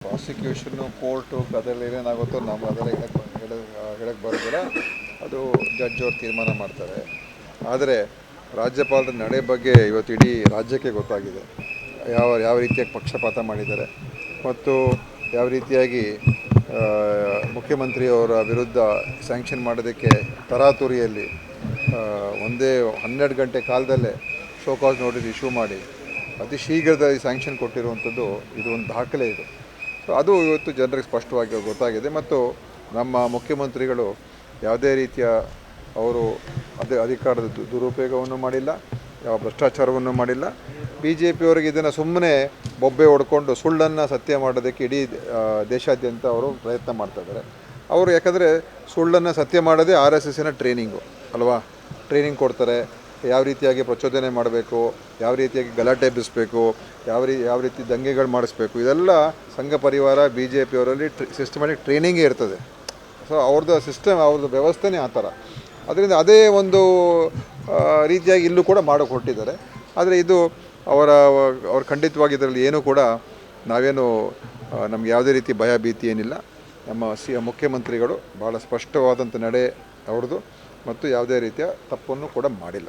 ಪ್ರಾಸಿಕ್ಯೂಷನ್ನು court ಅದರಲ್ಲಿ ಏನೇನಾಗುತ್ತೋ ನಾವು ಅದೆಲ್ಲ ಹೇಳಕ್ಕೆ ಬರೋದಿಲ್ಲ. ಅದು ಜಡ್ಜ್ ಅವ್ರು ತೀರ್ಮಾನ ಮಾಡ್ತಾರೆ. ಆದರೆ ರಾಜ್ಯಪಾಲರ ನಡೆ ಬಗ್ಗೆ ಇವತ್ತು ಇಡೀ ರಾಜ್ಯಕ್ಕೆ ಗೊತ್ತಾಗಿದೆ. ಯಾವ ಯಾವ ರೀತಿಯಾಗಿ ಪಕ್ಷಪಾತ ಮಾಡಿದ್ದಾರೆ ಮತ್ತು ಯಾವ ರೀತಿಯಾಗಿ ಮುಖ್ಯಮಂತ್ರಿಯವರ ವಿರುದ್ಧ ಸ್ಯಾಂಕ್ಷನ್ ಮಾಡೋದಕ್ಕೆ ತರಾತುರಿಯಲ್ಲಿ ಒಂದೇ 12 ಗಂಟೆ ಕಾಲದಲ್ಲೇ ಶೋಕಾಸ್ ನೋಟಿಸ್ ಇಶ್ಯೂ ಮಾಡಿ ಅತಿ ಶೀಘ್ರದಲ್ಲಿ ಸ್ಯಾಂಕ್ಷನ್ ಕೊಟ್ಟಿರುವಂಥದ್ದು ಇದು ಒಂದು ದಾಖಲೆ ಇದು. ಸೊ ಅದು ಇವತ್ತು ಜನರಿಗೆ ಸ್ಪಷ್ಟವಾಗಿ ಗೊತ್ತಾಗಿದೆ. ಮತ್ತು ನಮ್ಮ ಮುಖ್ಯಮಂತ್ರಿಗಳು ಯಾವುದೇ ರೀತಿಯ ಅವರು ಅಧಿಕಾರದ ದುರುಪಯೋಗವನ್ನು ಮಾಡಿಲ್ಲ, ಯಾವ ಭ್ರಷ್ಟಾಚಾರವನ್ನು ಮಾಡಿಲ್ಲ. ಬಿ ಜೆ ಪಿಯವರಿಗೆ ಇದನ್ನು ಸುಮ್ಮನೆ ಬೊಬ್ಬೆ ಹೊಡ್ಕೊಂಡು ಸುಳ್ಳನ್ನು ಸತ್ಯ ಮಾಡೋದಕ್ಕೆ ಇಡೀ ದೇಶಾದ್ಯಂತ ಅವರು ಪ್ರಯತ್ನ ಮಾಡ್ತಾಯಿದ್ದಾರೆ. ಅವರು ಯಾಕಂದರೆ ಸುಳ್ಳನ್ನು ಸತ್ಯ ಮಾಡೋದೇ RSSನ ಟ್ರೈನಿಂಗು ಅಲ್ವಾ. ಟ್ರೈನಿಂಗ್ ಕೊಡ್ತಾರೆ, ಯಾವ ರೀತಿಯಾಗಿ ಪ್ರಚೋದನೆ ಮಾಡಬೇಕು, ಯಾವ ರೀತಿಯಾಗಿ ಗಲಾಟೆ ಎಬ್ಬಿಸಬೇಕು, ಯಾವ ರೀತಿ ದಂಗೆಗಳು ಮಾಡಿಸ್ಬೇಕು, ಇದೆಲ್ಲ ಸಂಘ ಪರಿವಾರ ಬಿ ಜೆ ಪಿಯವರಲ್ಲಿ ಸಿಸ್ಟಮ್ಯಾಟಿಕ್ ಟ್ರೈನಿಂಗೇ ಇರ್ತದೆ. ಸೊ ಅವ್ರದ್ದು ಸಿಸ್ಟಮ್, ಅವ್ರದ್ದು ವ್ಯವಸ್ಥೆನೇ ಆ ಥರ. ಅದರಿಂದ ಅದೇ ಒಂದು ರೀತಿಯಾಗಿ ಇಲ್ಲೂ ಕೂಡ ಮಾಡೋಕ್ಕೆ ಹೊರಟಿದ್ದಾರೆ. ಆದರೆ ಇದು ಅವ್ರ ಖಂಡಿತವಾಗಿ ಇದರಲ್ಲಿ ಏನೂ ಕೂಡ ನಾವೇನು ನಮ್ಗೆ ಯಾವುದೇ ರೀತಿ ಭಯ ಭೀತಿ ಏನಿಲ್ಲ. ನಮ್ಮ ಮುಖ್ಯಮಂತ್ರಿಗಳು ಭಾಳ ಸ್ಪಷ್ಟವಾದಂಥ ನಡೆ ಅವ್ರದ್ದು ಮತ್ತು ಯಾವುದೇ ರೀತಿಯ ತಪ್ಪನ್ನು ಕೂಡ ಮಾಡಿಲ್ಲ.